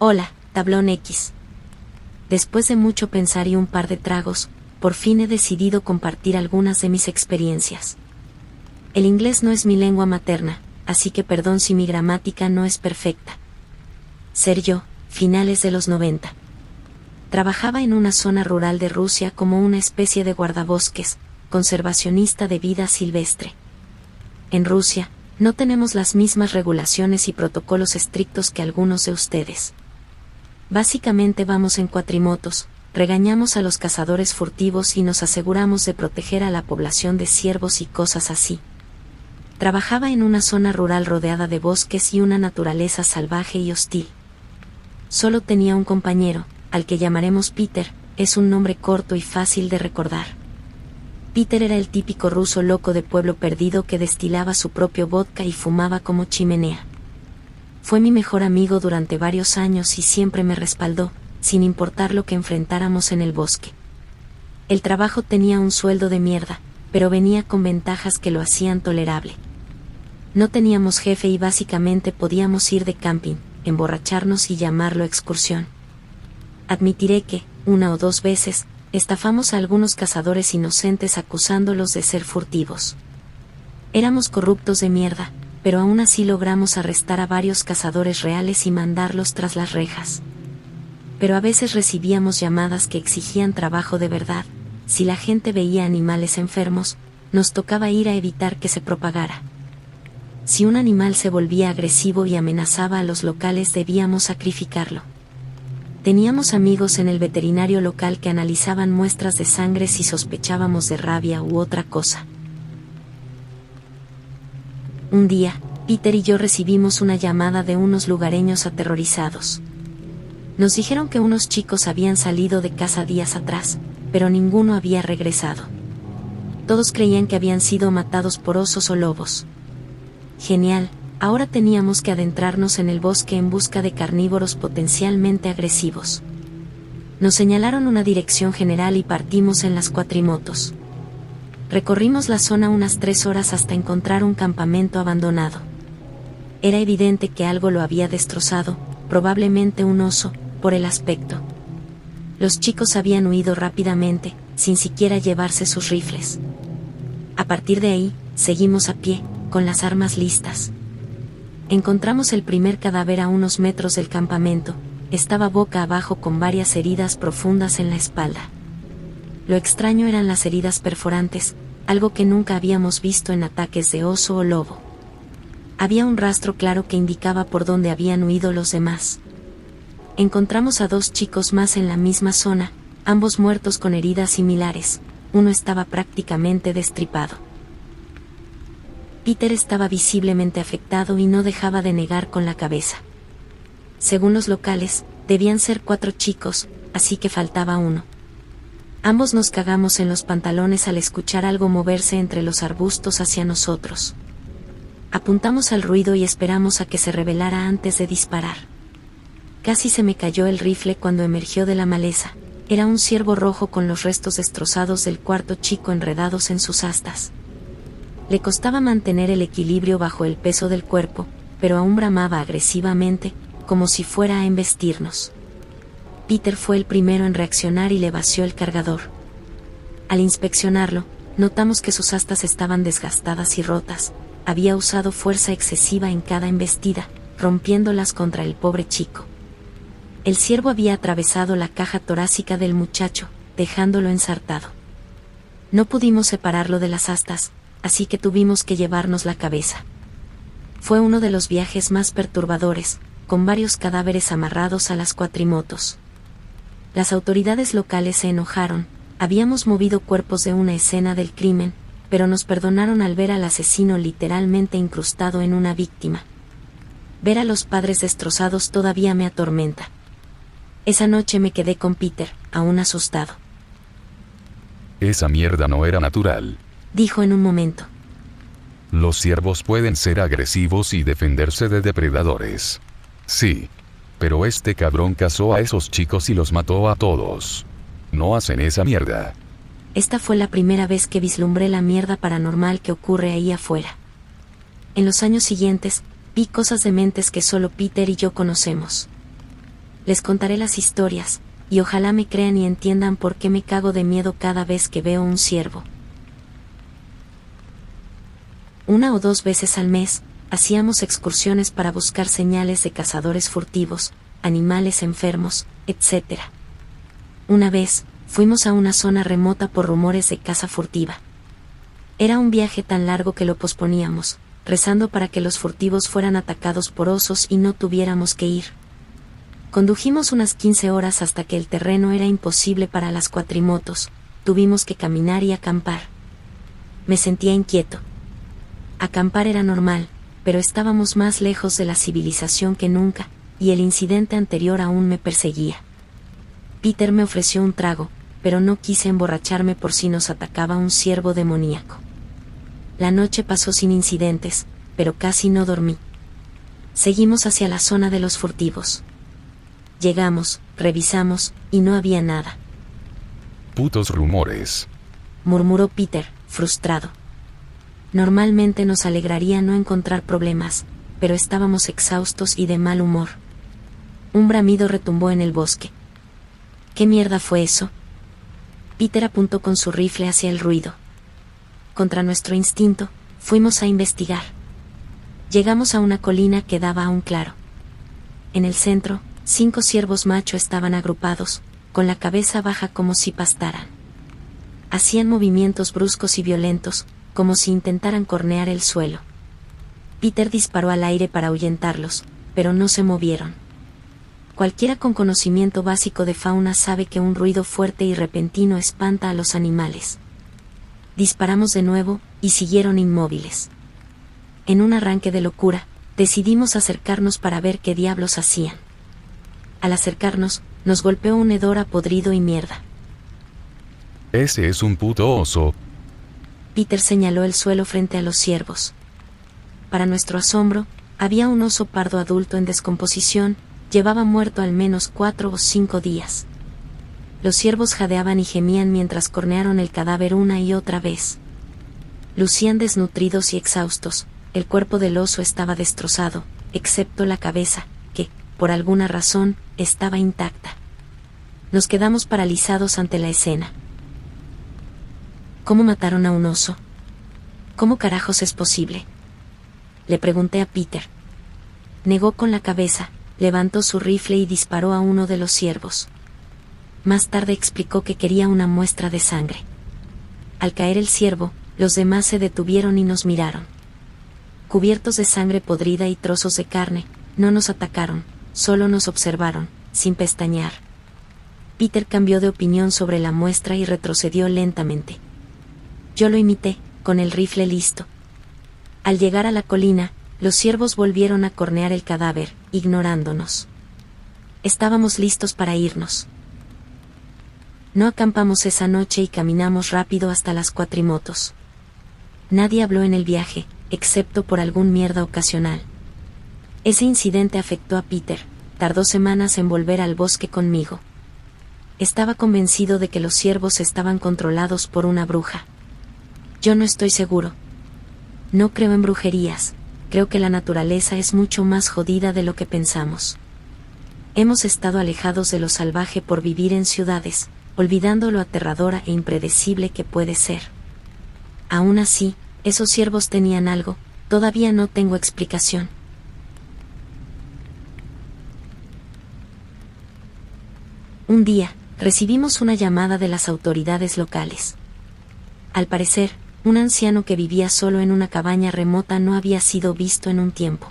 Hola, tablón X. Después de mucho pensar y un par de tragos, por fin he decidido compartir algunas de mis experiencias. El inglés no es mi lengua materna, así que perdón si mi gramática no es perfecta. Ser yo, finales de los 90. Trabajaba en una zona rural de Rusia como una especie de guardabosques, conservacionista de vida silvestre. En Rusia, no tenemos las mismas regulaciones y protocolos estrictos que algunos de ustedes. Básicamente vamos en cuatrimotos, regañamos a los cazadores furtivos y nos aseguramos de proteger a la población de ciervos y cosas así. Trabajaba en una zona rural rodeada de bosques y una naturaleza salvaje y hostil. Solo tenía un compañero, al que llamaremos Peter, es un nombre corto y fácil de recordar. Peter era el típico ruso loco de pueblo perdido que destilaba su propio vodka y fumaba como chimenea. Fue mi mejor amigo durante varios años y siempre me respaldó, sin importar lo que enfrentáramos en el bosque. El trabajo tenía un sueldo de mierda, pero venía con ventajas que lo hacían tolerable. No teníamos jefe y básicamente podíamos ir de camping, emborracharnos y llamarlo excursión. Admitiré que, una o dos veces, estafamos a algunos cazadores inocentes acusándolos de ser furtivos. Éramos corruptos de mierda, pero aún así logramos arrestar a varios cazadores reales y mandarlos tras las rejas. Pero a veces recibíamos llamadas que exigían trabajo de verdad. Si la gente veía animales enfermos, nos tocaba ir a evitar que se propagara. Si un animal se volvía agresivo y amenazaba a los locales, debíamos sacrificarlo. Teníamos amigos en el veterinario local que analizaban muestras de sangre si sospechábamos de rabia u otra cosa. Un día, Peter y yo recibimos una llamada de unos lugareños aterrorizados. Nos dijeron que unos chicos habían salido de casa días atrás, pero ninguno había regresado. Todos creían que habían sido matados por osos o lobos. Genial, ahora teníamos que adentrarnos en el bosque en busca de carnívoros potencialmente agresivos. Nos señalaron una dirección general y partimos en las cuatrimotos. Recorrimos la zona unas 3 horas hasta encontrar un campamento abandonado. Era evidente que algo lo había destrozado, probablemente un oso, por el aspecto. Los chicos habían huido rápidamente, sin siquiera llevarse sus rifles. A partir de ahí, seguimos a pie, con las armas listas. Encontramos el primer cadáver a unos metros del campamento. Estaba boca abajo con varias heridas profundas en la espalda. Lo extraño eran las heridas perforantes, algo que nunca habíamos visto en ataques de oso o lobo. Había un rastro claro que indicaba por dónde habían huido los demás. Encontramos a 2 chicos más en la misma zona, ambos muertos con heridas similares. Uno estaba prácticamente destripado. Peter estaba visiblemente afectado y no dejaba de negar con la cabeza. Según los locales, debían ser 4 chicos, así que faltaba uno. Ambos nos cagamos en los pantalones al escuchar algo moverse entre los arbustos hacia nosotros. Apuntamos al ruido y esperamos a que se revelara antes de disparar. Casi se me cayó el rifle cuando emergió de la maleza. Era un ciervo rojo con los restos destrozados del cuarto chico enredados en sus astas. Le costaba mantener el equilibrio bajo el peso del cuerpo, pero aún bramaba agresivamente, como si fuera a embestirnos. Peter fue el primero en reaccionar y le vació el cargador. Al inspeccionarlo, notamos que sus astas estaban desgastadas y rotas. Había usado fuerza excesiva en cada embestida, rompiéndolas contra el pobre chico. El ciervo había atravesado la caja torácica del muchacho, dejándolo ensartado. No pudimos separarlo de las astas, así que tuvimos que llevarnos la cabeza. Fue uno de los viajes más perturbadores, con varios cadáveres amarrados a las cuatrimotos. Las autoridades locales se enojaron. Habíamos movido cuerpos de una escena del crimen, pero nos perdonaron al ver al asesino literalmente incrustado en una víctima. Ver a los padres destrozados todavía me atormenta. Esa noche me quedé con Peter, aún asustado. Esa mierda no era natural, dijo en un momento. Los ciervos pueden ser agresivos y defenderse de depredadores. Sí. Pero este cabrón cazó a esos chicos y los mató a todos. No hacen esa mierda. Esta fue la primera vez que vislumbré la mierda paranormal que ocurre ahí afuera. En los años siguientes, vi cosas dementes que solo Peter y yo conocemos. Les contaré las historias, y ojalá me crean y entiendan por qué me cago de miedo cada vez que veo un ciervo. 1 o 2 veces al mes, hacíamos excursiones para buscar señales de cazadores furtivos, animales enfermos, etc. Una vez, fuimos a una zona remota por rumores de caza furtiva. Era un viaje tan largo que lo posponíamos, rezando para que los furtivos fueran atacados por osos y no tuviéramos que ir. Condujimos unas 15 horas hasta que el terreno era imposible para las cuatrimotos, tuvimos que caminar y acampar. Me sentía inquieto. Acampar era normal, pero estábamos más lejos de la civilización que nunca, y el incidente anterior aún me perseguía. Peter me ofreció un trago, pero no quise emborracharme por si nos atacaba un ciervo demoníaco. La noche pasó sin incidentes, pero casi no dormí. Seguimos hacia la zona de los furtivos. Llegamos, revisamos, y no había nada. Putos rumores, murmuró Peter, frustrado. Normalmente nos alegraría no encontrar problemas, pero estábamos exhaustos y de mal humor. Un bramido retumbó en el bosque. ¿Qué mierda fue eso? Peter apuntó con su rifle hacia el ruido. Contra nuestro instinto, fuimos a investigar. Llegamos a una colina que daba a un claro. En el centro, 5 ciervos macho estaban agrupados, con la cabeza baja como si pastaran. Hacían movimientos bruscos y violentos, como si intentaran cornear el suelo. Peter disparó al aire para ahuyentarlos, pero no se movieron. Cualquiera con conocimiento básico de fauna sabe que un ruido fuerte y repentino espanta a los animales. Disparamos de nuevo, y siguieron inmóviles. En un arranque de locura, decidimos acercarnos para ver qué diablos hacían. Al acercarnos, nos golpeó un hedor a podrido y mierda. ese es un puto oso. Peter señaló el suelo frente a los ciervos. Para nuestro asombro, había un oso pardo adulto en descomposición, llevaba muerto al menos 4 o 5 días. Los ciervos jadeaban y gemían mientras cornearon el cadáver una y otra vez. Lucían desnutridos y exhaustos, el cuerpo del oso estaba destrozado, excepto la cabeza, que, por alguna razón, estaba intacta. Nos quedamos paralizados ante la escena. ¿Cómo mataron a un oso? ¿Cómo carajos es posible? Le pregunté a Peter. Negó con la cabeza, levantó su rifle y disparó a uno de los ciervos. Más tarde explicó que quería una muestra de sangre. Al caer el ciervo, los demás se detuvieron y nos miraron. Cubiertos de sangre podrida y trozos de carne, no nos atacaron, solo nos observaron, sin pestañear. Peter cambió de opinión sobre la muestra y retrocedió lentamente. Yo lo imité, con el rifle listo. Al llegar a la colina, los ciervos volvieron a cornear el cadáver, ignorándonos. Estábamos listos para irnos. No acampamos esa noche y caminamos rápido hasta las cuatrimotos. Nadie habló en el viaje, excepto por algún mierda ocasional. Ese incidente afectó a Peter, tardó semanas en volver al bosque conmigo. Estaba convencido de que los ciervos estaban controlados por una bruja. Yo no estoy seguro. No creo en brujerías, creo que la naturaleza es mucho más jodida de lo que pensamos. Hemos estado alejados de lo salvaje por vivir en ciudades, olvidando lo aterradora e impredecible que puede ser. Aún así, esos ciervos tenían algo, todavía no tengo explicación. Un día, recibimos una llamada de las autoridades locales. Al parecer, un anciano que vivía solo en una cabaña remota no había sido visto en un tiempo.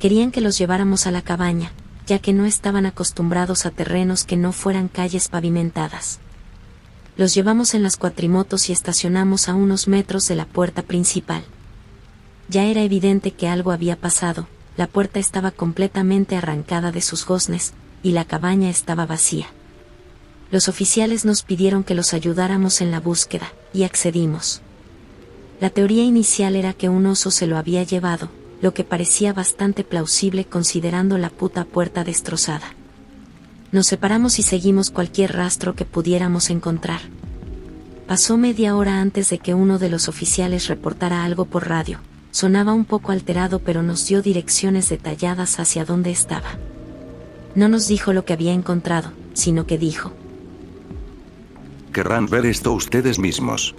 Querían que los lleváramos a la cabaña, ya que no estaban acostumbrados a terrenos que no fueran calles pavimentadas. Los llevamos en las cuatrimotos y estacionamos a unos metros de la puerta principal. Ya era evidente que algo había pasado, la puerta estaba completamente arrancada de sus goznes, y la cabaña estaba vacía. Los oficiales nos pidieron que los ayudáramos en la búsqueda, y accedimos. La teoría inicial era que un oso se lo había llevado, lo que parecía bastante plausible considerando la puta puerta destrozada. Nos separamos y seguimos cualquier rastro que pudiéramos encontrar. Pasó media hora antes de que uno de los oficiales reportara algo por radio. Sonaba un poco alterado, pero nos dio direcciones detalladas hacia dónde estaba. No nos dijo lo que había encontrado, sino que dijo: Querrán ver esto ustedes mismos.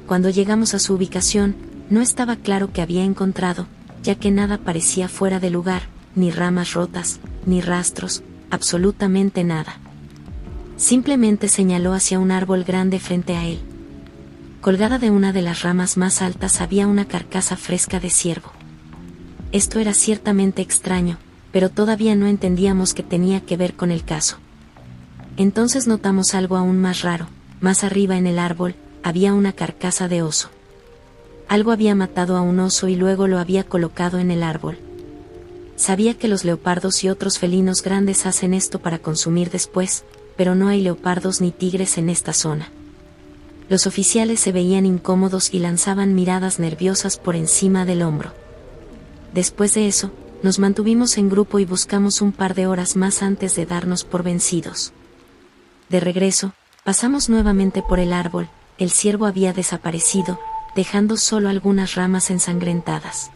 Cuando llegamos a su ubicación, no estaba claro qué había encontrado, ya que nada parecía fuera de lugar, ni ramas rotas, ni rastros, absolutamente nada. Simplemente señaló hacia un árbol grande frente a él. Colgada de una de las ramas más altas había una carcasa fresca de ciervo. Esto era ciertamente extraño, pero todavía no entendíamos qué tenía que ver con el caso. Entonces notamos algo aún más raro. Más arriba en el árbol, había una carcasa de oso. Algo había matado a un oso y luego lo había colocado en el árbol. Sabía que los leopardos y otros felinos grandes hacen esto para consumir después, pero no hay leopardos ni tigres en esta zona. Los oficiales se veían incómodos y lanzaban miradas nerviosas por encima del hombro. Después de eso, nos mantuvimos en grupo y buscamos un par de horas más antes de darnos por vencidos. De regreso, pasamos nuevamente por el árbol. El ciervo había desaparecido, dejando solo algunas ramas ensangrentadas.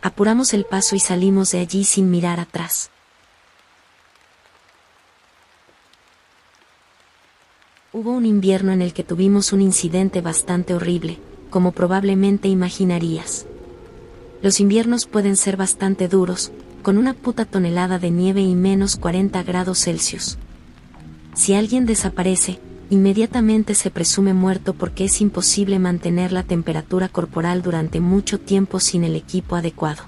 Apuramos el paso y salimos de allí sin mirar atrás. Hubo un invierno en el que tuvimos un incidente bastante horrible, como probablemente imaginarías. Los inviernos pueden ser bastante duros, con una puta tonelada de nieve y menos 40 grados Celsius. Si alguien desaparece, inmediatamente se presume muerto porque es imposible mantener la temperatura corporal durante mucho tiempo sin el equipo adecuado.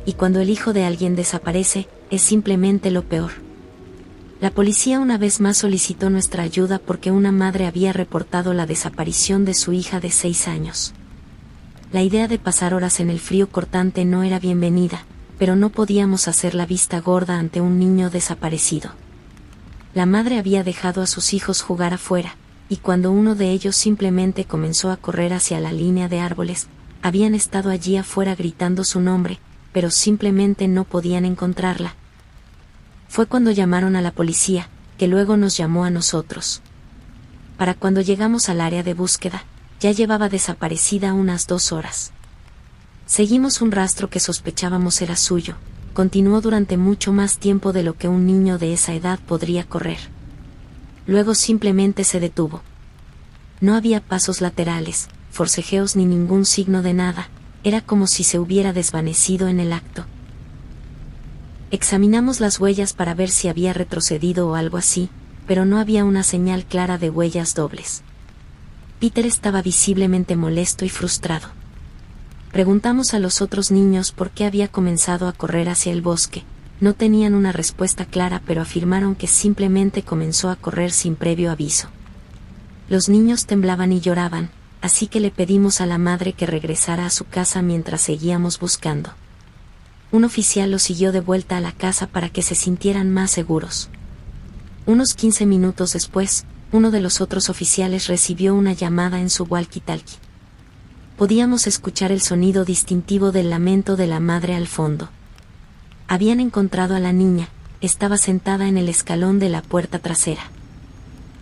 Y cuando el hijo de alguien desaparece, es simplemente lo peor. La policía una vez más solicitó nuestra ayuda porque una madre había reportado la desaparición de su hija de 6 años. La idea de pasar horas en el frío cortante no era bienvenida, pero no podíamos hacer la vista gorda ante un niño desaparecido. La madre había dejado a sus hijos jugar afuera, y cuando uno de ellos simplemente comenzó a correr hacia la línea de árboles, habían estado allí afuera gritando su nombre, pero simplemente no podían encontrarla. Fue cuando llamaron a la policía, que luego nos llamó a nosotros. Para cuando llegamos al área de búsqueda, ya llevaba desaparecida unas 2 horas. Seguimos un rastro que sospechábamos era suyo. Continuó durante mucho más tiempo de lo que un niño de esa edad podría correr. Luego simplemente se detuvo. No había pasos laterales, forcejeos ni ningún signo de nada, era como si se hubiera desvanecido en el acto. Examinamos las huellas para ver si había retrocedido o algo así, pero no había una señal clara de huellas dobles. Peter estaba visiblemente molesto y frustrado. Preguntamos a los otros niños por qué había comenzado a correr hacia el bosque. No tenían una respuesta clara, pero afirmaron que simplemente comenzó a correr sin previo aviso. Los niños temblaban y lloraban, así que le pedimos a la madre que regresara a su casa mientras seguíamos buscando. Un oficial los siguió de vuelta a la casa para que se sintieran más seguros. Unos 15 minutos después, uno de los otros oficiales recibió una llamada en su walkie-talkie. Podíamos escuchar el sonido distintivo del lamento de la madre al fondo. Habían encontrado a la niña, estaba sentada en el escalón de la puerta trasera.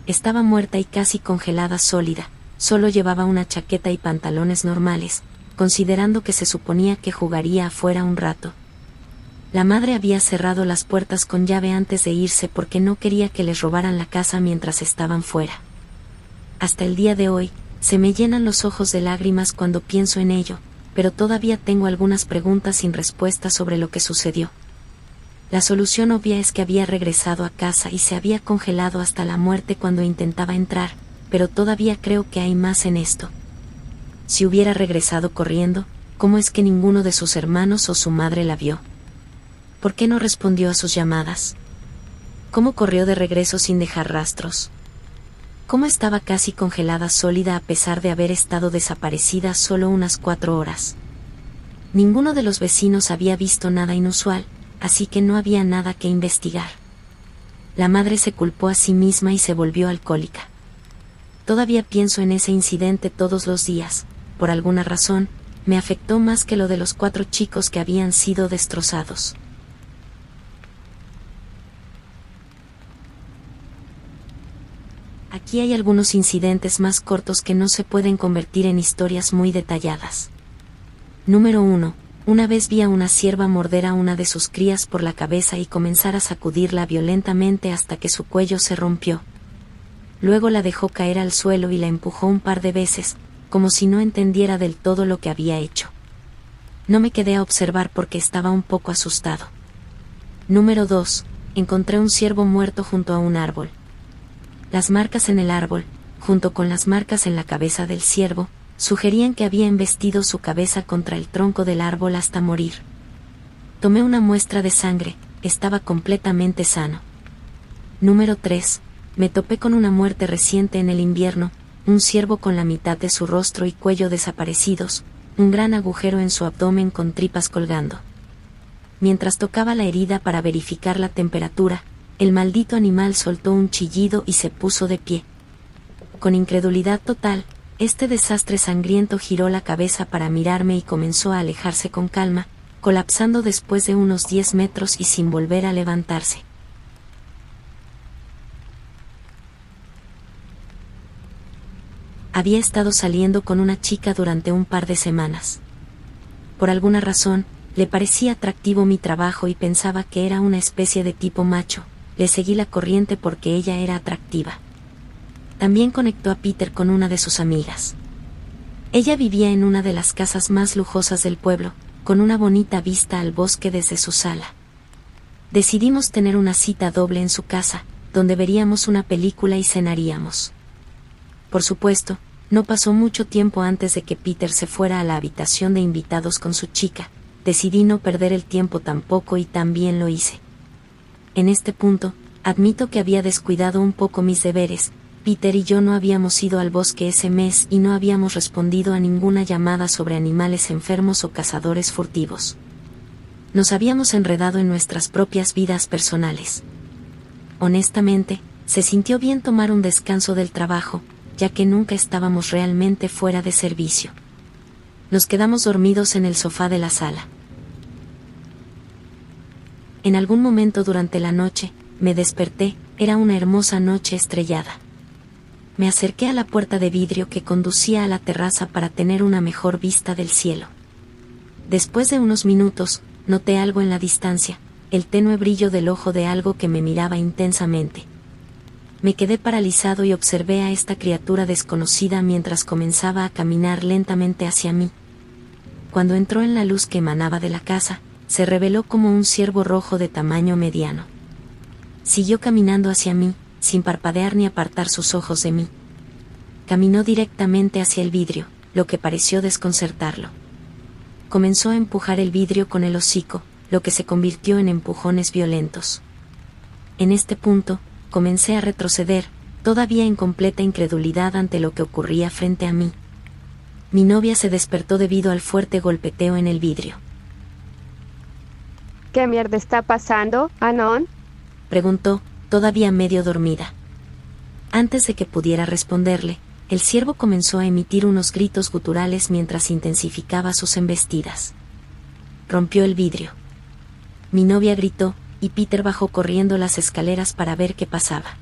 Estaba muerta y casi congelada sólida, solo llevaba una chaqueta y pantalones normales, considerando que se suponía que jugaría afuera un rato. La madre había cerrado las puertas con llave antes de irse porque no quería que les robaran la casa mientras estaban fuera. Hasta el día de hoy, se me llenan los ojos de lágrimas cuando pienso en ello, pero todavía tengo algunas preguntas sin respuesta sobre lo que sucedió. La solución obvia es que había regresado a casa y se había congelado hasta la muerte cuando intentaba entrar, pero todavía creo que hay más en esto. Si hubiera regresado corriendo, ¿cómo es que ninguno de sus hermanos o su madre la vio? ¿Por qué no respondió a sus llamadas? ¿Cómo corrió de regreso sin dejar rastros? ¿Cómo estaba casi congelada sólida a pesar de haber estado desaparecida solo unas 4 horas? Ninguno de los vecinos había visto nada inusual, así que no había nada que investigar. La madre se culpó a sí misma y se volvió alcohólica. Todavía pienso en ese incidente todos los días. Por alguna razón, me afectó más que lo de los 4 chicos que habían sido destrozados. Aquí hay algunos incidentes más cortos que no se pueden convertir en historias muy detalladas. Número 1. Una vez vi a una cierva morder a una de sus crías por la cabeza y comenzar a sacudirla violentamente hasta que su cuello se rompió. Luego la dejó caer al suelo y la empujó un par de veces, como si no entendiera del todo lo que había hecho. No me quedé a observar porque estaba un poco asustado. Número 2. Encontré un ciervo muerto junto a un árbol. Las marcas en el árbol, junto con las marcas en la cabeza del ciervo, sugerían que había embestido su cabeza contra el tronco del árbol hasta morir. Tomé una muestra de sangre, estaba completamente sano. Número 3. Me topé con una muerte reciente en el invierno, un ciervo con la mitad de su rostro y cuello desaparecidos, un gran agujero en su abdomen con tripas colgando. Mientras tocaba la herida para verificar la temperatura, el maldito animal soltó un chillido y se puso de pie. Con incredulidad total, este desastre sangriento giró la cabeza para mirarme y comenzó a alejarse con calma, colapsando después de unos 10 metros y sin volver a levantarse. Había estado saliendo con una chica durante un par de semanas. Por alguna razón, le parecía atractivo mi trabajo y pensaba que era una especie de tipo macho. Le seguí la corriente porque ella era atractiva. También conectó a Peter con una de sus amigas. Ella vivía en una de las casas más lujosas del pueblo, con una bonita vista al bosque desde su sala. Decidimos tener una cita doble en su casa, donde veríamos una película y cenaríamos. Por supuesto, no pasó mucho tiempo antes de que Peter se fuera a la habitación de invitados con su chica. Decidí no perder el tiempo tampoco y también lo hice. En este punto, admito que había descuidado un poco mis deberes. Peter y yo no habíamos ido al bosque ese mes y no habíamos respondido a ninguna llamada sobre animales enfermos o cazadores furtivos. Nos habíamos enredado en nuestras propias vidas personales. Honestamente, se sintió bien tomar un descanso del trabajo, ya que nunca estábamos realmente fuera de servicio. Nos quedamos dormidos en el sofá de la sala. En algún momento durante la noche, me desperté, era una hermosa noche estrellada. Me acerqué a la puerta de vidrio que conducía a la terraza para tener una mejor vista del cielo. Después de unos minutos, noté algo en la distancia, el tenue brillo del ojo de algo que me miraba intensamente. Me quedé paralizado y observé a esta criatura desconocida mientras comenzaba a caminar lentamente hacia mí. Cuando entró en la luz que emanaba de la casa, se reveló como un ciervo rojo de tamaño mediano. Siguió caminando hacia mí, sin parpadear ni apartar sus ojos de mí. Caminó directamente hacia el vidrio, lo que pareció desconcertarlo. Comenzó a empujar el vidrio con el hocico, lo que se convirtió en empujones violentos. En este punto, comencé a retroceder, todavía en completa incredulidad ante lo que ocurría frente a mí. Mi novia se despertó debido al fuerte golpeteo en el vidrio. ¿Qué mierda está pasando, Anon? Preguntó, todavía medio dormida. Antes de que pudiera responderle, el ciervo comenzó a emitir unos gritos guturales mientras intensificaba sus embestidas. Rompió el vidrio. Mi novia gritó, y Peter bajó corriendo las escaleras para ver qué pasaba.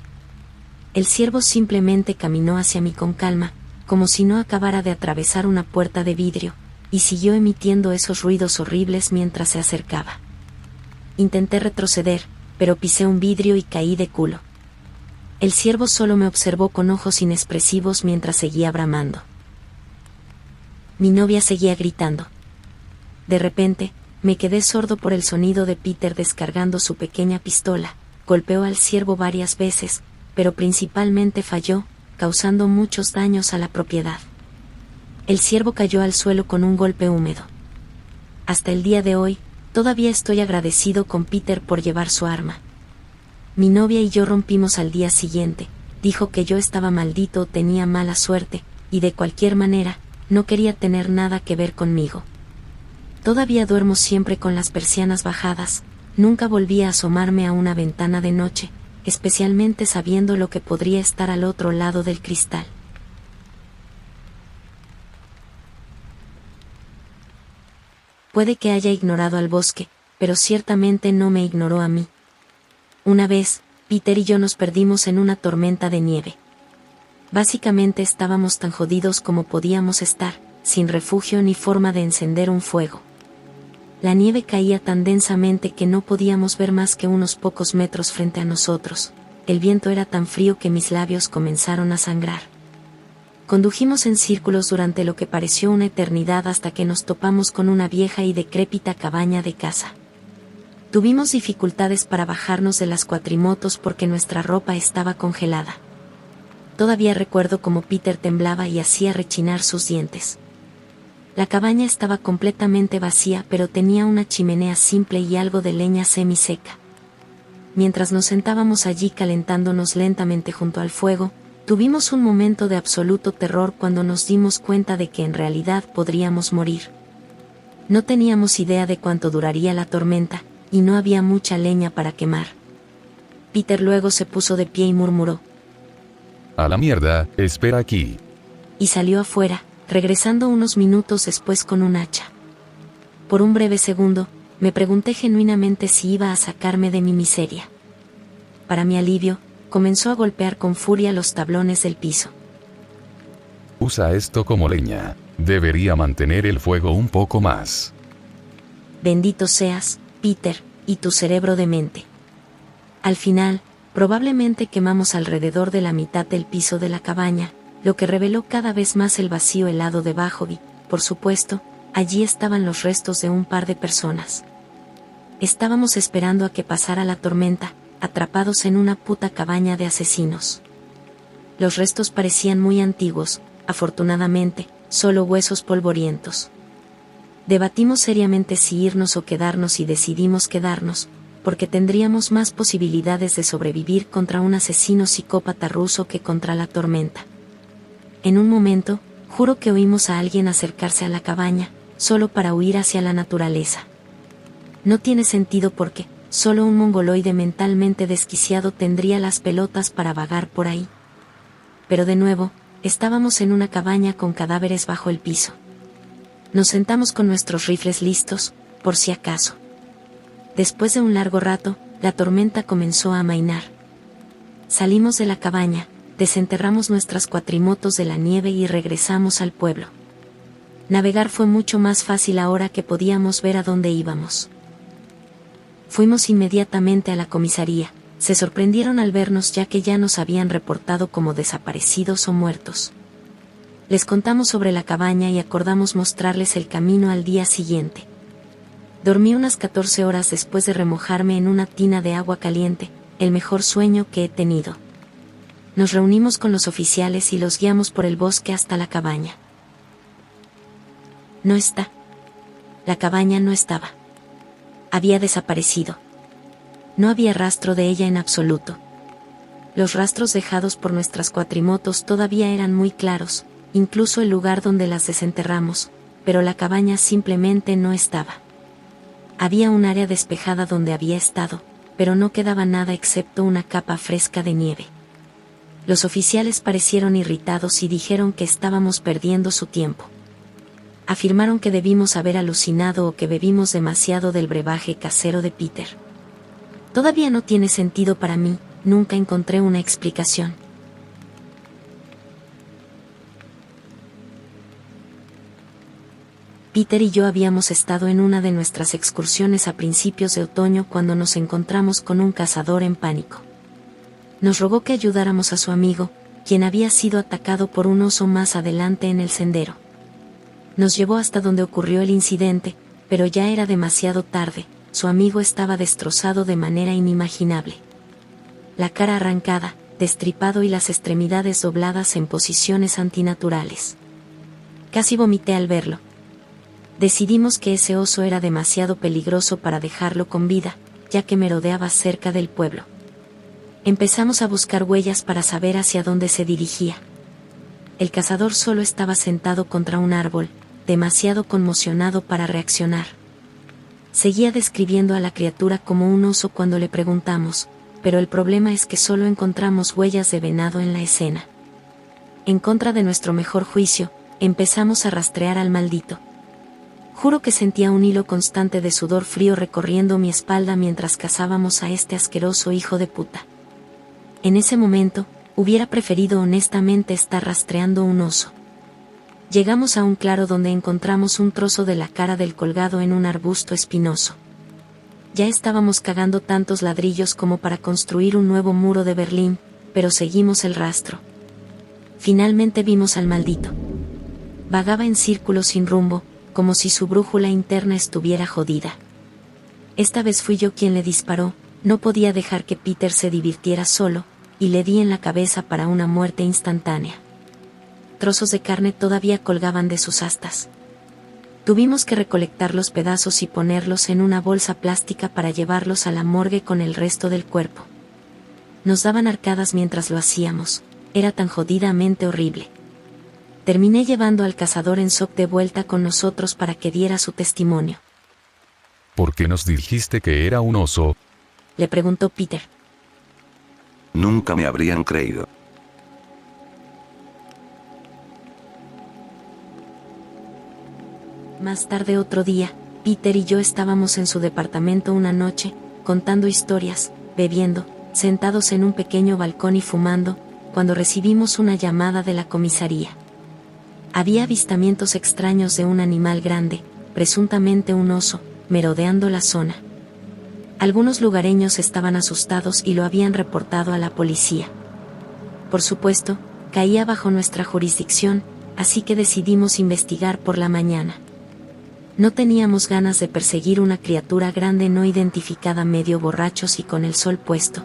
El ciervo simplemente caminó hacia mí con calma, como si no acabara de atravesar una puerta de vidrio, y siguió emitiendo esos ruidos horribles mientras se acercaba. Intenté retroceder, pero pisé un vidrio y caí de culo. El ciervo solo me observó con ojos inexpresivos mientras seguía bramando. Mi novia seguía gritando. De repente, me quedé sordo por el sonido de Peter descargando su pequeña pistola. Golpeó al ciervo varias veces, pero principalmente falló, causando muchos daños a la propiedad. El ciervo cayó al suelo con un golpe húmedo. Hasta el día de hoy, todavía estoy agradecido con Peter por llevar su arma. Mi novia y yo rompimos al día siguiente. Dijo que yo estaba maldito o tenía mala suerte, y de cualquier manera, no quería tener nada que ver conmigo. Todavía duermo siempre con las persianas bajadas, nunca volví a asomarme a una ventana de noche, especialmente sabiendo lo que podría estar al otro lado del cristal. Puede que haya ignorado al bosque, pero ciertamente no me ignoró a mí. Una vez, Peter y yo nos perdimos en una tormenta de nieve. Básicamente estábamos tan jodidos como podíamos estar, sin refugio ni forma de encender un fuego. La nieve caía tan densamente que no podíamos ver más que unos pocos metros frente a nosotros. El viento era tan frío que mis labios comenzaron a sangrar. Condujimos en círculos durante lo que pareció una eternidad hasta que nos topamos con una vieja y decrépita cabaña de caza. Tuvimos dificultades para bajarnos de las cuatrimotos porque nuestra ropa estaba congelada. Todavía recuerdo cómo Peter temblaba y hacía rechinar sus dientes. La cabaña estaba completamente vacía, pero tenía una chimenea simple y algo de leña semiseca. Mientras nos sentábamos allí calentándonos lentamente junto al fuego, tuvimos un momento de absoluto terror cuando nos dimos cuenta de que en realidad podríamos morir. No teníamos idea de cuánto duraría la tormenta, y no había mucha leña para quemar. Peter luego se puso de pie y murmuró: «A la mierda, espera aquí». Y salió afuera, regresando unos minutos después con un hacha. Por un breve segundo, me pregunté genuinamente si iba a sacarme de mi miseria. Para mi alivio, comenzó a golpear con furia los tablones del piso. «Usa esto como leña. Debería mantener el fuego un poco más». Bendito seas, Peter, y tu cerebro demente. Al final, probablemente quemamos alrededor de la mitad del piso de la cabaña, lo que reveló cada vez más el vacío helado debajo y, por supuesto, allí estaban los restos de un par de personas. Estábamos esperando a que pasara la tormenta, atrapados en una puta cabaña de asesinos. Los restos parecían muy antiguos, afortunadamente, solo huesos polvorientos. Debatimos seriamente si irnos o quedarnos y decidimos quedarnos, porque tendríamos más posibilidades de sobrevivir contra un asesino psicópata ruso que contra la tormenta. En un momento, juro que oímos a alguien acercarse a la cabaña, solo para huir hacia la naturaleza. No tiene sentido porque, solo un mongoloide mentalmente desquiciado tendría las pelotas para vagar por ahí. Pero de nuevo, estábamos en una cabaña con cadáveres bajo el piso. Nos sentamos con nuestros rifles listos, por si acaso. Después de un largo rato, la tormenta comenzó a amainar. Salimos de la cabaña, desenterramos nuestras cuatrimotos de la nieve y regresamos al pueblo. Navegar fue mucho más fácil ahora que podíamos ver a dónde íbamos. Fuimos inmediatamente a la comisaría. Se sorprendieron al vernos ya que ya nos habían reportado como desaparecidos o muertos. Les contamos sobre la cabaña y acordamos mostrarles el camino al día siguiente. Dormí unas 14 horas después de remojarme en una tina de agua caliente, el mejor sueño que he tenido. Nos reunimos con los oficiales y los guiamos por el bosque hasta la cabaña. No está. La cabaña no estaba. Había desaparecido. No había rastro de ella en absoluto. Los rastros dejados por nuestras cuatrimotos todavía eran muy claros, incluso el lugar donde las desenterramos, pero la cabaña simplemente no estaba. Había un área despejada donde había estado, pero no quedaba nada excepto una capa fresca de nieve. Los oficiales parecieron irritados y dijeron que estábamos perdiendo su tiempo. Afirmaron que debimos haber alucinado o que bebimos demasiado del brebaje casero de Peter. Todavía no tiene sentido para mí, nunca encontré una explicación. Peter y yo habíamos estado en una de nuestras excursiones a principios de otoño cuando nos encontramos con un cazador en pánico. Nos rogó que ayudáramos a su amigo, quien había sido atacado por un oso más adelante en el sendero. Nos llevó hasta donde ocurrió el incidente, pero ya era demasiado tarde, su amigo estaba destrozado de manera inimaginable. La cara arrancada, destripado y las extremidades dobladas en posiciones antinaturales. Casi vomité al verlo. Decidimos que ese oso era demasiado peligroso para dejarlo con vida, ya que merodeaba cerca del pueblo. Empezamos a buscar huellas para saber hacia dónde se dirigía. El cazador solo estaba sentado contra un árbol, demasiado conmocionado para reaccionar. Seguía describiendo a la criatura como un oso cuando le preguntamos, pero el problema es que solo encontramos huellas de venado en la escena. En contra de nuestro mejor juicio, empezamos a rastrear al maldito. Juro que sentía un hilo constante de sudor frío recorriendo mi espalda mientras cazábamos a este asqueroso hijo de puta. En ese momento, hubiera preferido honestamente estar rastreando un oso. Llegamos a un claro donde encontramos un trozo de la cara del colgado en un arbusto espinoso. Ya estábamos cagando tantos ladrillos como para construir un nuevo muro de Berlín, pero seguimos el rastro. Finalmente vimos al maldito. Vagaba en círculos sin rumbo, como si su brújula interna estuviera jodida. Esta vez fui yo quien le disparó, no podía dejar que Peter se divirtiera solo, y le di en la cabeza para una muerte instantánea. Trozos de carne todavía colgaban de sus astas. Tuvimos que recolectar los pedazos y ponerlos en una bolsa plástica para llevarlos a la morgue con el resto del cuerpo. Nos daban arcadas mientras lo hacíamos, era tan jodidamente horrible. Terminé llevando al cazador en Sock de vuelta con nosotros para que diera su testimonio. ¿Por qué nos dijiste que era un oso? Le preguntó Peter. Nunca me habrían creído. Más tarde otro día, Peter y yo estábamos en su departamento una noche, contando historias, bebiendo, sentados en un pequeño balcón y fumando, cuando recibimos una llamada de la comisaría. Había avistamientos extraños de un animal grande, presuntamente un oso, merodeando la zona. Algunos lugareños estaban asustados y lo habían reportado a la policía. Por supuesto, caía bajo nuestra jurisdicción, así que decidimos investigar por la mañana. No teníamos ganas de perseguir una criatura grande no identificada medio borrachos y con el sol puesto.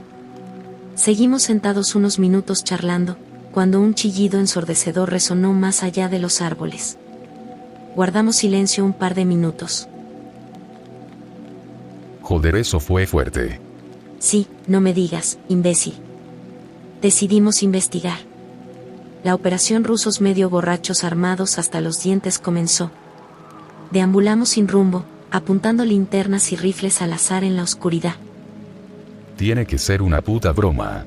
Seguimos sentados unos minutos charlando, cuando un chillido ensordecedor resonó más allá de los árboles. Guardamos silencio un par de minutos. Joder, eso fue fuerte. Sí, no me digas, imbécil. Decidimos investigar. La operación Rusos medio borrachos armados hasta los dientes comenzó. Deambulamos sin rumbo, apuntando linternas y rifles al azar en la oscuridad. Tiene que ser una puta broma.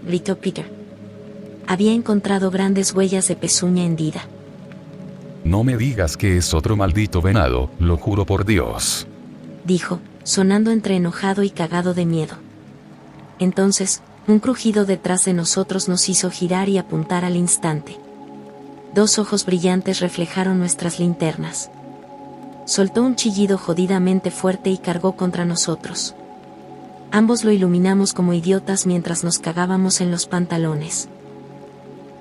Gritó Peter. Había encontrado grandes huellas de pezuña hendida. No me digas que es otro maldito venado, lo juro por Dios. Dijo, sonando entre enojado y cagado de miedo. Entonces, un crujido detrás de nosotros nos hizo girar y apuntar al instante. Dos ojos brillantes reflejaron nuestras linternas. Soltó un chillido jodidamente fuerte y cargó contra nosotros. Ambos lo iluminamos como idiotas mientras nos cagábamos en los pantalones.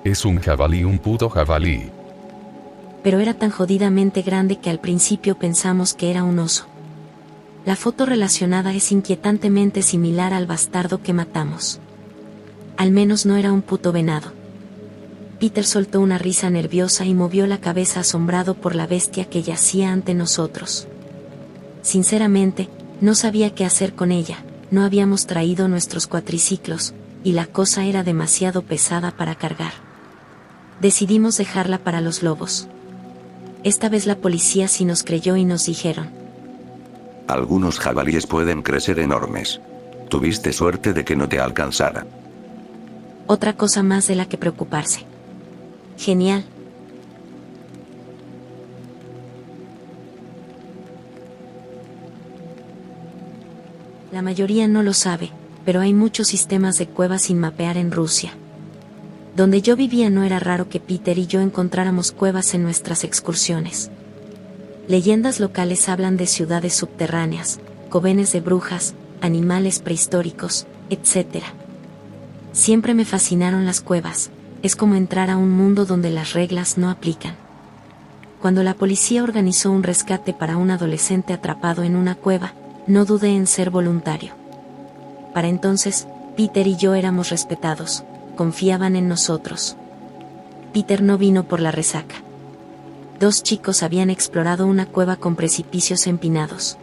Es un jabalí, un puto jabalí. Pero era tan jodidamente grande que al principio pensamos que era un oso. La foto relacionada es inquietantemente similar al bastardo que matamos. Al menos no era un puto venado. Peter soltó una risa nerviosa y movió la cabeza asombrado por la bestia que yacía ante nosotros. Sinceramente, no sabía qué hacer con ella, no habíamos traído nuestros cuatriciclos, y la cosa era demasiado pesada para cargar. Decidimos dejarla para los lobos. Esta vez la policía sí nos creyó y nos dijeron: Algunos jabalíes pueden crecer enormes. Tuviste suerte de que no te alcanzara. Otra cosa más de la que preocuparse. Genial. La mayoría no lo sabe, pero hay muchos sistemas de cuevas sin mapear en Rusia. Donde yo vivía no era raro que Peter y yo encontráramos cuevas en nuestras excursiones. Leyendas locales hablan de ciudades subterráneas, covenes de brujas, animales prehistóricos, etc. Siempre me fascinaron las cuevas, es como entrar a un mundo donde las reglas no aplican. Cuando la policía organizó un rescate para un adolescente atrapado en una cueva, no dudé en ser voluntario. Para entonces, Peter y yo éramos respetados, confiaban en nosotros. Peter no vino por la resaca. Dos chicos habían explorado una cueva con precipicios empinados.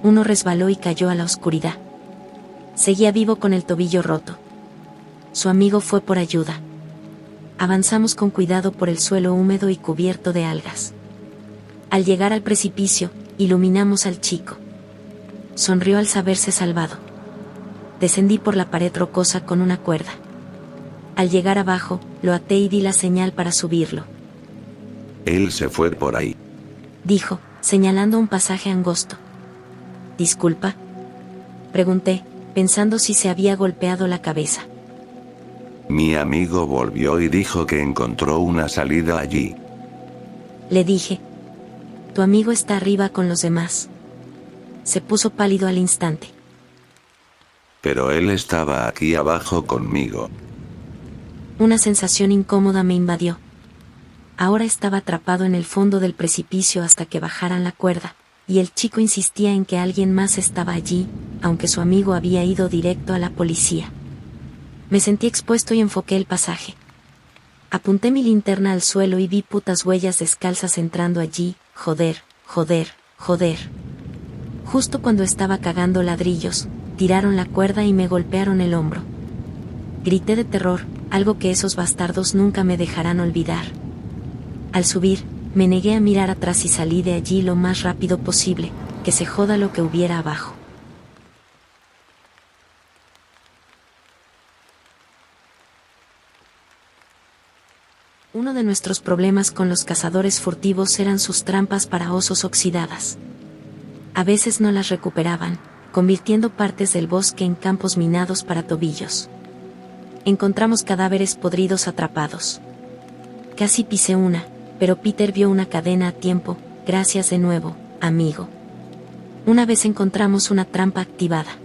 Uno resbaló y cayó a la oscuridad. Seguía vivo con el tobillo roto. Su amigo fue por ayuda. Avanzamos con cuidado por el suelo húmedo y cubierto de algas. Al llegar al precipicio, iluminamos al chico. Sonrió al saberse salvado. Descendí por la pared rocosa con una cuerda. Al llegar abajo, lo até y di la señal para subirlo. Él se fue por ahí. Dijo, señalando un pasaje angosto. ¿Disculpa?, pregunté, pensando si se había golpeado la cabeza. Mi amigo volvió y dijo que encontró una salida allí. Le dije. Tu amigo está arriba con los demás. Se puso pálido al instante. Pero él estaba aquí abajo conmigo. Una sensación incómoda me invadió. Ahora estaba atrapado en el fondo del precipicio hasta que bajaran la cuerda, y el chico insistía en que alguien más estaba allí, aunque su amigo había ido directo a la policía. Me sentí expuesto y enfoqué el pasaje. Apunté mi linterna al suelo y vi putas huellas descalzas entrando allí, joder. Justo cuando estaba cagando ladrillos, tiraron la cuerda y me golpearon el hombro. Grité de terror, algo que esos bastardos nunca me dejarán olvidar. Al subir, me negué a mirar atrás y salí de allí lo más rápido posible, que se joda lo que hubiera abajo. Uno de nuestros problemas con los cazadores furtivos eran sus trampas para osos oxidadas. A veces no las recuperaban, convirtiendo partes del bosque en campos minados para tobillos. Encontramos cadáveres podridos atrapados. Casi pisé una, pero Peter vio una cadena a tiempo, gracias de nuevo, amigo. Una vez encontramos una trampa activada.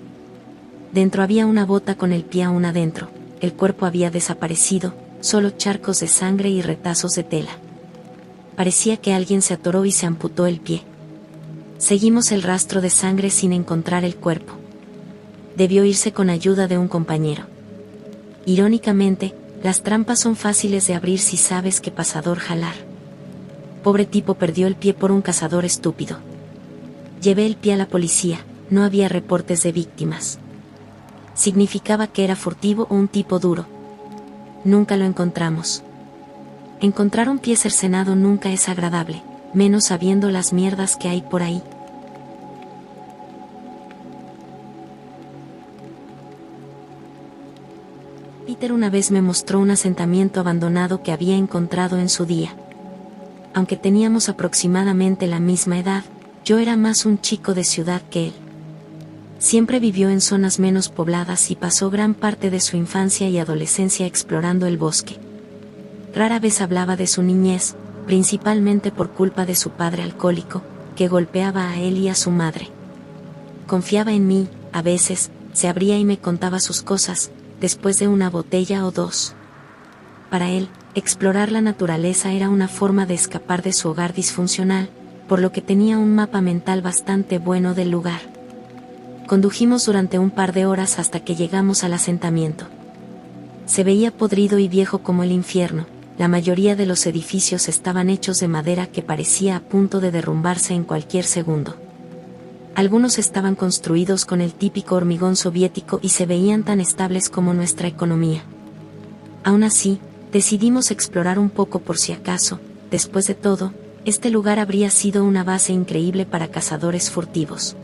Dentro había una bota con el pie aún adentro, el cuerpo había desaparecido, solo charcos de sangre y retazos de tela. Parecía que alguien se atoró y se amputó el pie. Seguimos el rastro de sangre sin encontrar el cuerpo. Debió irse con ayuda de un compañero. Irónicamente, las trampas son fáciles de abrir si sabes qué pasador jalar. Pobre tipo perdió el pie por un cazador estúpido. Llevé el pie a la policía, no había reportes de víctimas. Significaba que era furtivo o un tipo duro. Nunca lo encontramos. Encontrar un pie cercenado nunca es agradable, menos sabiendo las mierdas que hay por ahí. Peter una vez me mostró un asentamiento abandonado que había encontrado en su día. Aunque teníamos aproximadamente la misma edad, yo era más un chico de ciudad que él. Siempre vivió en zonas menos pobladas y pasó gran parte de su infancia y adolescencia explorando el bosque. Rara vez hablaba de su niñez, principalmente por culpa de su padre alcohólico, que golpeaba a él y a su madre. Confiaba en mí, a veces, se abría y me contaba sus cosas, después de una botella o dos. Para él, explorar la naturaleza era una forma de escapar de su hogar disfuncional, por lo que tenía un mapa mental bastante bueno del lugar. Condujimos durante un par de horas hasta que llegamos al asentamiento. Se veía podrido y viejo como el infierno, la mayoría de los edificios estaban hechos de madera que parecía a punto de derrumbarse en cualquier segundo. Algunos estaban construidos con el típico hormigón soviético y se veían tan estables como nuestra economía. Aún así, decidimos explorar un poco por si acaso, después de todo, este lugar habría sido una base increíble para cazadores furtivos.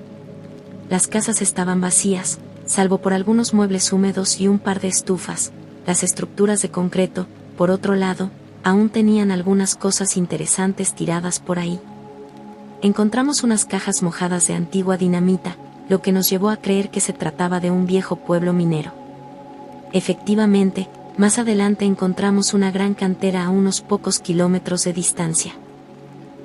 Las casas estaban vacías, salvo por algunos muebles húmedos y un par de estufas. Las estructuras de concreto, por otro lado, aún tenían algunas cosas interesantes tiradas por ahí. Encontramos unas cajas mojadas de antigua dinamita, lo que nos llevó a creer que se trataba de un viejo pueblo minero. Efectivamente, más adelante encontramos una gran cantera a unos pocos kilómetros de distancia.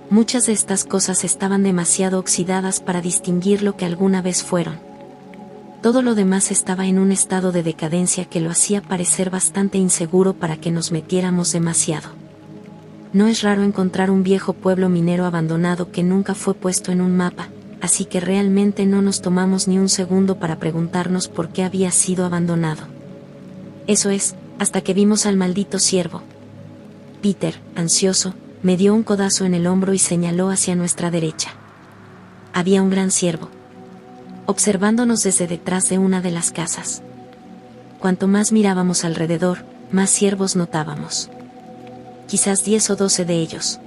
Muchas de estas cosas estaban demasiado oxidadas para distinguir lo que alguna vez fueron. Todo lo demás estaba en un estado de decadencia que lo hacía parecer bastante inseguro para que nos metiéramos demasiado. No es raro encontrar un viejo pueblo minero abandonado que nunca fue puesto en un mapa, así que realmente no nos tomamos ni un segundo para preguntarnos por qué había sido abandonado. Eso es, hasta que vimos al maldito ciervo. Peter, ansioso, me dio un codazo en el hombro y señaló hacia nuestra derecha. Había un gran ciervo, observándonos desde detrás de una de las casas. Cuanto más mirábamos alrededor, más ciervos notábamos. Quizás 10 o 12 de ellos.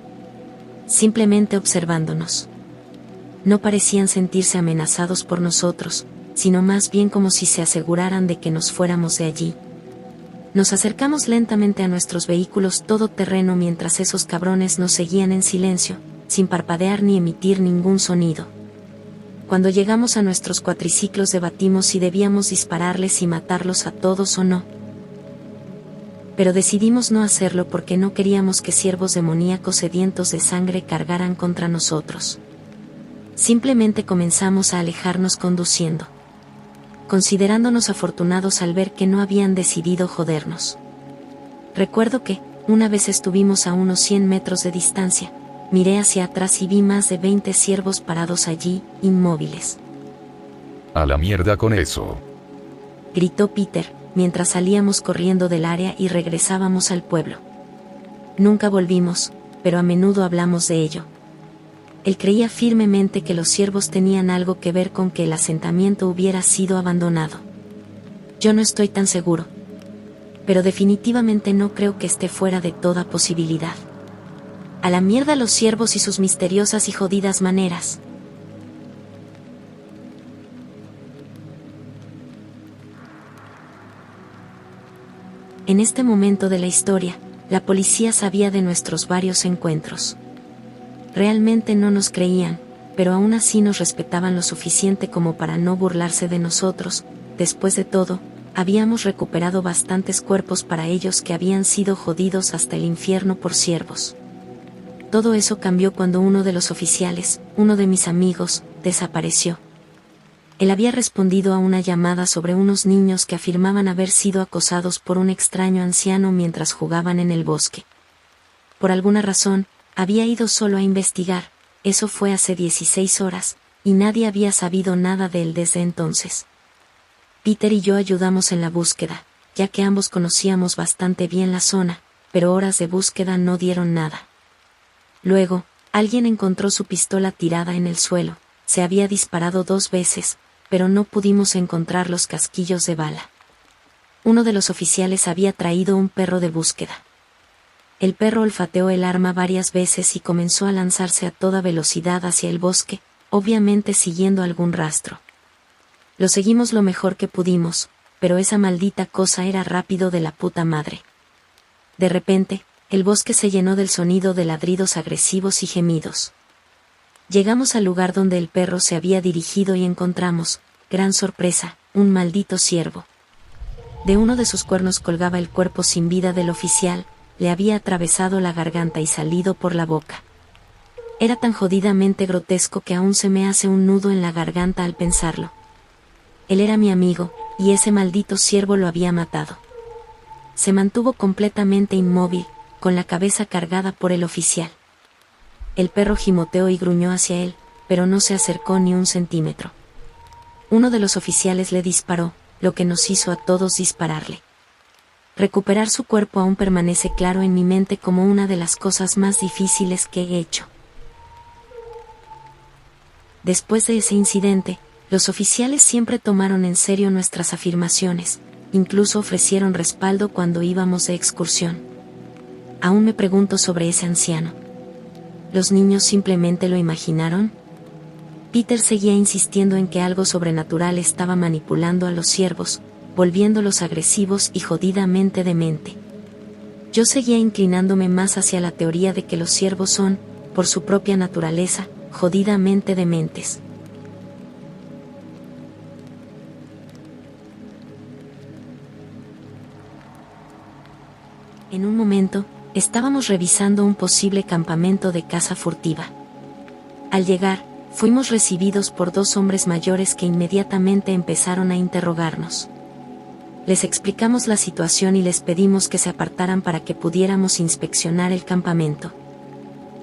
Simplemente observándonos. No parecían sentirse amenazados por nosotros, sino más bien como si se aseguraran de que nos fuéramos de allí. Nos acercamos lentamente a nuestros vehículos todoterreno mientras esos cabrones nos seguían en silencio, sin parpadear ni emitir ningún sonido. Cuando llegamos a nuestros cuatriciclos debatimos si debíamos dispararles y matarlos a todos o no. Pero decidimos no hacerlo porque no queríamos que ciervos demoníacos sedientos de sangre cargaran contra nosotros. Simplemente comenzamos a alejarnos conduciendo, considerándonos afortunados al ver que no habían decidido jodernos. Recuerdo que, una vez estuvimos a unos 100 metros de distancia, miré hacia atrás y vi más de 20 ciervos parados allí, inmóviles. A la mierda con eso. Gritó Peter, mientras salíamos corriendo del área y regresábamos al pueblo. Nunca volvimos, pero a menudo hablamos de ello. Él creía firmemente que los ciervos tenían algo que ver con que el asentamiento hubiera sido abandonado. Yo no estoy tan seguro. Pero definitivamente no creo que esté fuera de toda posibilidad. A la mierda los ciervos y sus misteriosas y jodidas maneras. En este momento de la historia, la policía sabía de nuestros varios encuentros. Realmente no nos creían, pero aún así nos respetaban lo suficiente como para no burlarse de nosotros. Después de todo, habíamos recuperado bastantes cuerpos para ellos que habían sido jodidos hasta el infierno por ciervos. Todo eso cambió cuando uno de los oficiales, uno de mis amigos, desapareció. Él había respondido a una llamada sobre unos niños que afirmaban haber sido acosados por un extraño anciano mientras jugaban en el bosque. Por alguna razón, había ido solo a investigar, eso fue hace 16 horas, y nadie había sabido nada de él desde entonces. Peter y yo ayudamos en la búsqueda, ya que ambos conocíamos bastante bien la zona, pero horas de búsqueda no dieron nada. Luego, alguien encontró su pistola tirada en el suelo, se había disparado 2 veces, pero no pudimos encontrar los casquillos de bala. Uno de los oficiales había traído un perro de búsqueda. El perro olfateó el arma varias veces y comenzó a lanzarse a toda velocidad hacia el bosque, obviamente siguiendo algún rastro. Lo seguimos lo mejor que pudimos, pero esa maldita cosa era rápido de la puta madre. De repente, el bosque se llenó del sonido de ladridos agresivos y gemidos. Llegamos al lugar donde el perro se había dirigido y encontramos, gran sorpresa, un maldito ciervo. De uno de sus cuernos colgaba el cuerpo sin vida del oficial, le había atravesado la garganta y salido por la boca. Era tan jodidamente grotesco que aún se me hace un nudo en la garganta al pensarlo. Él era mi amigo, y ese maldito ciervo lo había matado. Se mantuvo completamente inmóvil, con la cabeza cargada por el oficial. El perro gimoteó y gruñó hacia él, pero no se acercó ni un centímetro. Uno de los oficiales le disparó, lo que nos hizo a todos dispararle. Recuperar su cuerpo aún permanece claro en mi mente como una de las cosas más difíciles que he hecho. Después de ese incidente, los oficiales siempre tomaron en serio nuestras afirmaciones, incluso ofrecieron respaldo cuando íbamos de excursión. Aún me pregunto sobre ese anciano. ¿Los niños simplemente lo imaginaron? Peter seguía insistiendo en que algo sobrenatural estaba manipulando a los ciervos, volviéndolos agresivos y jodidamente demente. Yo seguía inclinándome más hacia la teoría de que los ciervos son, por su propia naturaleza, jodidamente dementes. En un momento, estábamos revisando un posible campamento de caza furtiva. Al llegar, fuimos recibidos por 2 hombres mayores que inmediatamente empezaron a interrogarnos. Les explicamos la situación y les pedimos que se apartaran para que pudiéramos inspeccionar el campamento.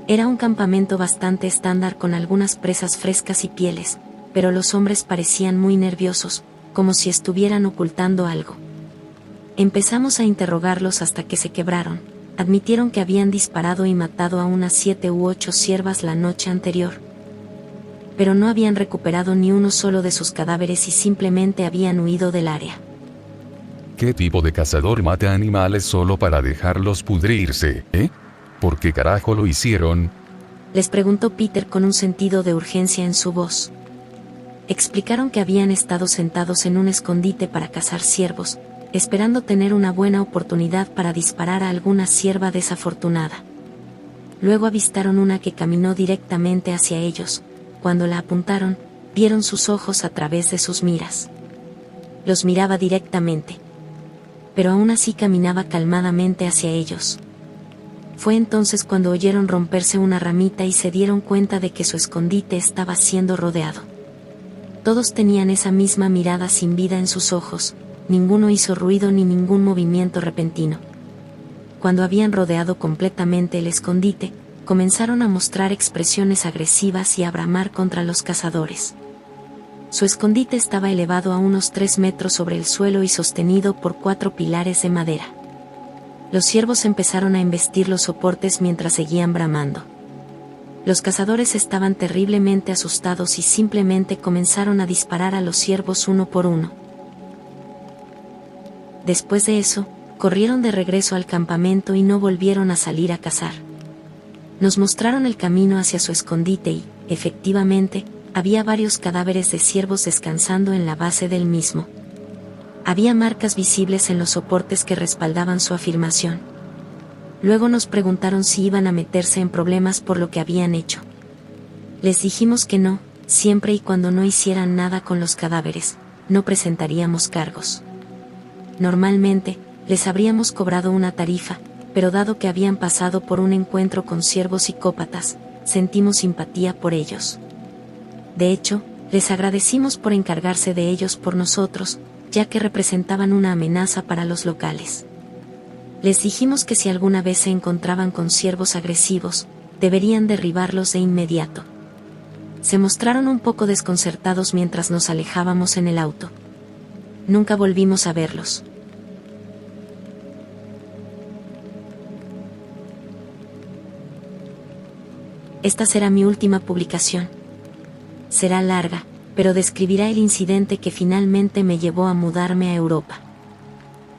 Era un campamento bastante estándar con algunas presas frescas y pieles, pero los hombres parecían muy nerviosos, como si estuvieran ocultando algo. Empezamos a interrogarlos hasta que se quebraron. Admitieron que habían disparado y matado a unas 7 u 8 ciervas la noche anterior. Pero no habían recuperado ni uno solo de sus cadáveres y simplemente habían huido del área. ¿Qué tipo de cazador mata animales solo para dejarlos pudrirse, ¿Por qué carajo lo hicieron? Les preguntó Peter con un sentido de urgencia en su voz. Explicaron que habían estado sentados en un escondite para cazar ciervos, esperando tener una buena oportunidad para disparar a alguna cierva desafortunada. Luego avistaron una que caminó directamente hacia ellos. Cuando la apuntaron, vieron sus ojos a través de sus miras. Los miraba directamente. pero aún así caminaba calmadamente hacia ellos. Fue entonces cuando oyeron romperse una ramita y se dieron cuenta de que su escondite estaba siendo rodeado. Todos tenían esa misma mirada sin vida en sus ojos, ninguno hizo ruido ni ningún movimiento repentino. Cuando habían rodeado completamente el escondite, comenzaron a mostrar expresiones agresivas y a bramar contra los cazadores. Su escondite estaba elevado a unos 3 metros sobre el suelo y sostenido por 4 pilares de madera. Los ciervos empezaron a embestir los soportes mientras seguían bramando. Los cazadores estaban terriblemente asustados y simplemente comenzaron a disparar a los ciervos uno por uno. Después de eso, corrieron de regreso al campamento y no volvieron a salir a cazar. Nos mostraron el camino hacia su escondite y, efectivamente, había varios cadáveres de ciervos descansando en la base del mismo. Había marcas visibles en los soportes que respaldaban su afirmación. Luego nos preguntaron si iban a meterse en problemas por lo que habían hecho. Les dijimos que no, siempre y cuando no hicieran nada con los cadáveres, no presentaríamos cargos. Normalmente, les habríamos cobrado una tarifa, pero dado que habían pasado por un encuentro con ciervos psicópatas, sentimos simpatía por ellos. De hecho, les agradecimos por encargarse de ellos por nosotros, ya que representaban una amenaza para los locales. Les dijimos que si alguna vez se encontraban con ciervos agresivos, deberían derribarlos de inmediato. Se mostraron un poco desconcertados mientras nos alejábamos en el auto. Nunca volvimos a verlos. Esta será mi última publicación. Será larga, pero describirá el incidente que finalmente me llevó a mudarme a Europa.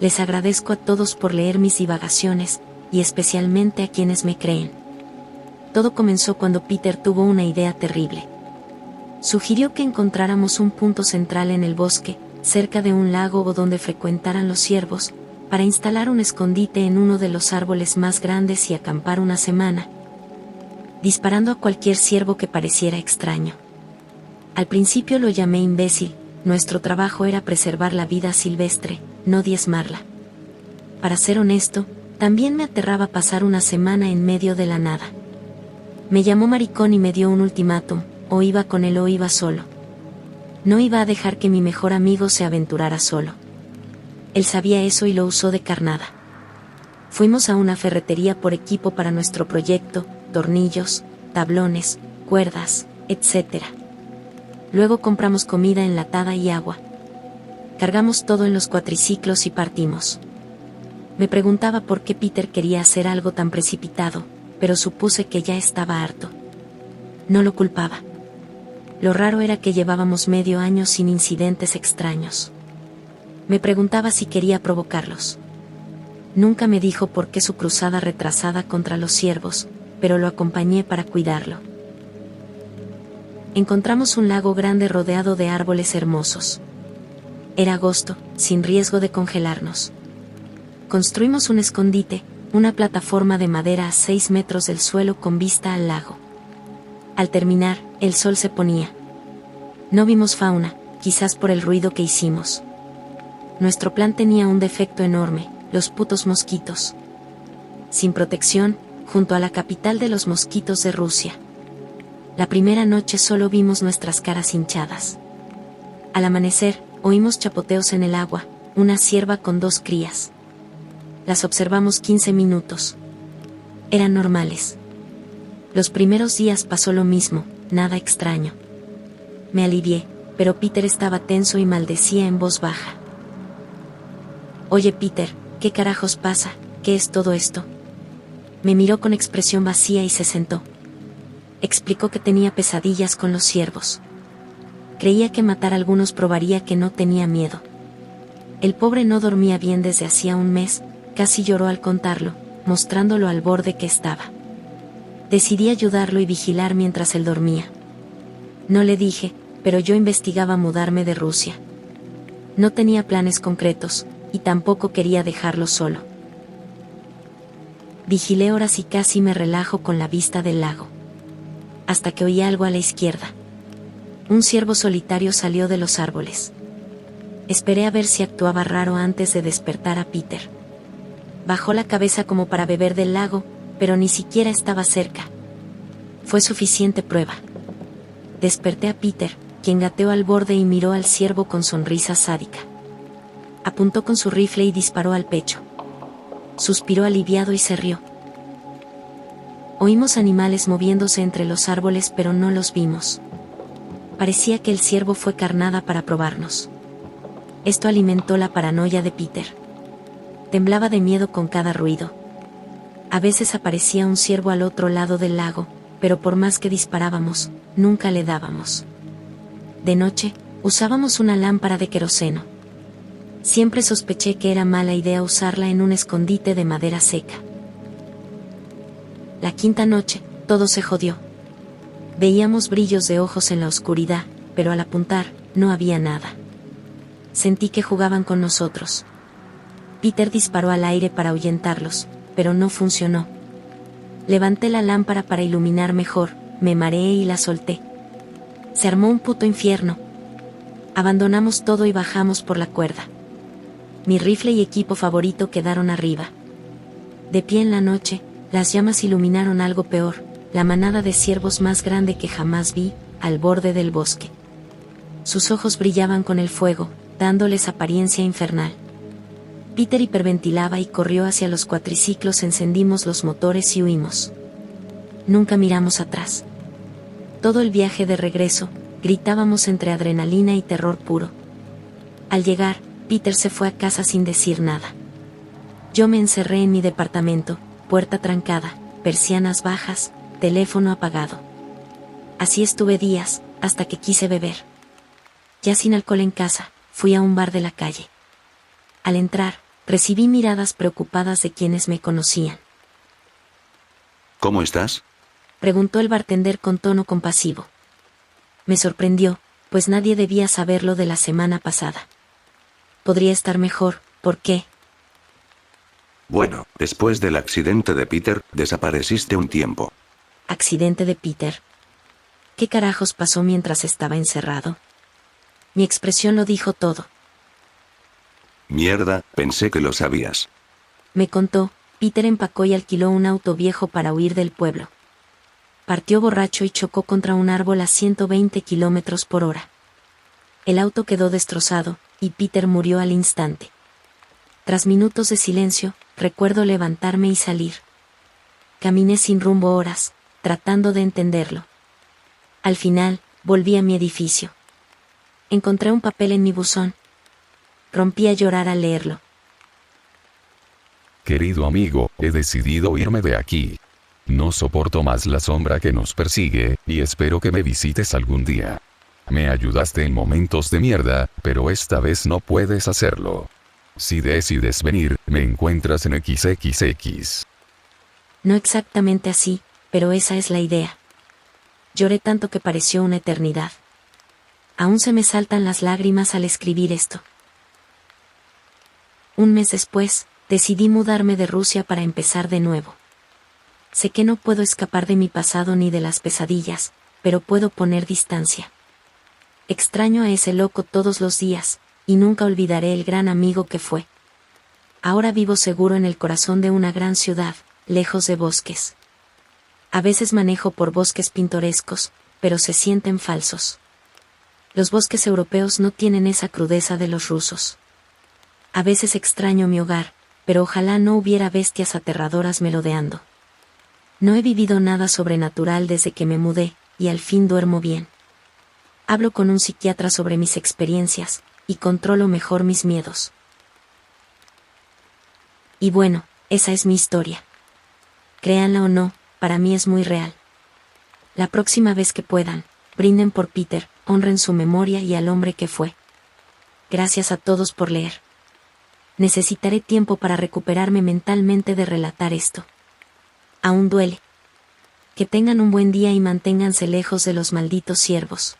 Les agradezco a todos por leer mis divagaciones, y especialmente a quienes me creen. Todo comenzó cuando Peter tuvo una idea terrible. Sugirió que encontráramos un punto central en el bosque, cerca de un lago o donde frecuentaran los ciervos, para instalar un escondite en uno de los árboles más grandes y acampar una semana, disparando a cualquier ciervo que pareciera extraño. Al principio lo llamé imbécil, nuestro trabajo era preservar la vida silvestre, no diezmarla. Para ser honesto, también me aterraba pasar una semana en medio de la nada. Me llamó maricón y me dio un ultimátum, o iba con él o iba solo. No iba a dejar que mi mejor amigo se aventurara solo. Él sabía eso y lo usó de carnada. Fuimos a una ferretería por equipo para nuestro proyecto, tornillos, tablones, cuerdas, etc. Luego compramos comida enlatada y agua. Cargamos todo en los cuatriciclos y partimos. Me preguntaba por qué Peter quería hacer algo tan precipitado, pero supuse que ya estaba harto. No lo culpaba. Lo raro era que llevábamos medio año sin incidentes extraños. Me preguntaba si quería provocarlos. Nunca me dijo por qué su cruzada retrasada contra los ciervos, pero lo acompañé para cuidarlo. Encontramos un lago grande rodeado de árboles hermosos. Era agosto, sin riesgo de congelarnos. Construimos un escondite, una plataforma de madera a 6 metros del suelo con vista al lago. Al terminar, el sol se ponía. No vimos fauna, quizás por el ruido que hicimos. Nuestro plan tenía un defecto enorme, los putos mosquitos. Sin protección, junto a la capital de los mosquitos de Rusia. La primera noche solo vimos nuestras caras hinchadas. Al amanecer, oímos chapoteos en el agua, una cierva con 2 crías. Las observamos 15 minutos. Eran normales. Los primeros días pasó lo mismo, nada extraño. Me alivié, pero Peter estaba tenso y maldecía en voz baja. Oye Peter, ¿qué carajos pasa? ¿Qué es todo esto? Me miró con expresión vacía y se sentó. Explicó que tenía pesadillas con los ciervos. Creía que matar a algunos probaría que no tenía miedo. El pobre no dormía bien desde hacía un mes, casi lloró al contarlo, mostrándolo al borde que estaba. Decidí ayudarlo y vigilar mientras él dormía. No le dije, pero yo investigaba mudarme de Rusia. No tenía planes concretos, y tampoco quería dejarlo solo. Vigilé horas y casi me relajo con la vista del lago. Hasta que oí algo a la izquierda. Un ciervo solitario salió de los árboles. Esperé a ver si actuaba raro antes de despertar a Peter. Bajó la cabeza como para beber del lago, pero ni siquiera estaba cerca. Fue suficiente prueba. Desperté a Peter, quien gateó al borde y miró al ciervo con sonrisa sádica. Apuntó con su rifle y disparó al pecho. Suspiró aliviado y se rió. Oímos animales moviéndose entre los árboles, pero no los vimos. Parecía que el ciervo fue carnada para probarnos. Esto alimentó la paranoia de Peter. Temblaba de miedo con cada ruido. A veces aparecía un ciervo al otro lado del lago, pero por más que disparábamos, nunca le dábamos. De noche, usábamos una lámpara de queroseno. Siempre sospeché que era mala idea usarla en un escondite de madera seca. La quinta noche, todo se jodió. Veíamos brillos de ojos en la oscuridad, pero al apuntar, no había nada. Sentí que jugaban con nosotros. Peter disparó al aire para ahuyentarlos, pero no funcionó. Levanté la lámpara para iluminar mejor, me mareé y la solté. Se armó un puto infierno. Abandonamos todo y bajamos por la cuerda. Mi rifle y equipo favorito quedaron arriba. De pie en la noche, las llamas iluminaron algo peor, la manada de ciervos más grande que jamás vi, al borde del bosque. Sus ojos brillaban con el fuego, dándoles apariencia infernal. Peter hiperventilaba y corrió hacia los cuatriciclos, encendimos los motores y huimos. Nunca miramos atrás. Todo el viaje de regreso, gritábamos entre adrenalina y terror puro. Al llegar, Peter se fue a casa sin decir nada. Yo me encerré en mi departamento, puerta trancada, persianas bajas, teléfono apagado. Así estuve días, hasta que quise beber. Ya sin alcohol en casa, fui a un bar de la calle. Al entrar, recibí miradas preocupadas de quienes me conocían. ¿Cómo estás? Preguntó el bartender con tono compasivo. Me sorprendió, pues nadie debía saberlo de la semana pasada. Podría estar mejor, ¿por qué? Bueno, después del accidente de Peter, desapareciste un tiempo. ¿Accidente de Peter? ¿Qué carajos pasó mientras estaba encerrado? Mi expresión lo dijo todo. Mierda, pensé que lo sabías. Me contó, Peter empacó y alquiló un auto viejo para huir del pueblo. Partió borracho y chocó contra un árbol a 120 kilómetros por hora. El auto quedó destrozado, y Peter murió al instante. Tras minutos de silencio, recuerdo levantarme y salir. Caminé sin rumbo horas, tratando de entenderlo. Al final, volví a mi edificio. Encontré un papel en mi buzón. Rompí a llorar al leerlo. Querido amigo, he decidido irme de aquí. No soporto más la sombra que nos persigue, y espero que me visites algún día. Me ayudaste en momentos de mierda, pero esta vez no puedes hacerlo. Si decides venir, me encuentras en XXX. No exactamente así, pero esa es la idea. Lloré tanto que pareció una eternidad. Aún se me saltan las lágrimas al escribir esto. Un mes después, decidí mudarme de Rusia para empezar de nuevo. Sé que no puedo escapar de mi pasado ni de las pesadillas, pero puedo poner distancia. Extraño a ese loco todos los días, y nunca olvidaré el gran amigo que fue. Ahora vivo seguro en el corazón de una gran ciudad, lejos de bosques. A veces manejo por bosques pintorescos, pero se sienten falsos. Los bosques europeos no tienen esa crudeza de los rusos. A veces extraño mi hogar, pero ojalá no hubiera bestias aterradoras merodeando. No he vivido nada sobrenatural desde que me mudé, y al fin duermo bien. Hablo con un psiquiatra sobre mis experiencias, y controlo mejor mis miedos. Y bueno, esa es mi historia. Créanla o no, para mí es muy real. La próxima vez que puedan, brinden por Peter, honren su memoria y al hombre que fue. Gracias a todos por leer. Necesitaré tiempo para recuperarme mentalmente de relatar esto. Aún duele. Que tengan un buen día y manténganse lejos de los malditos ciervos.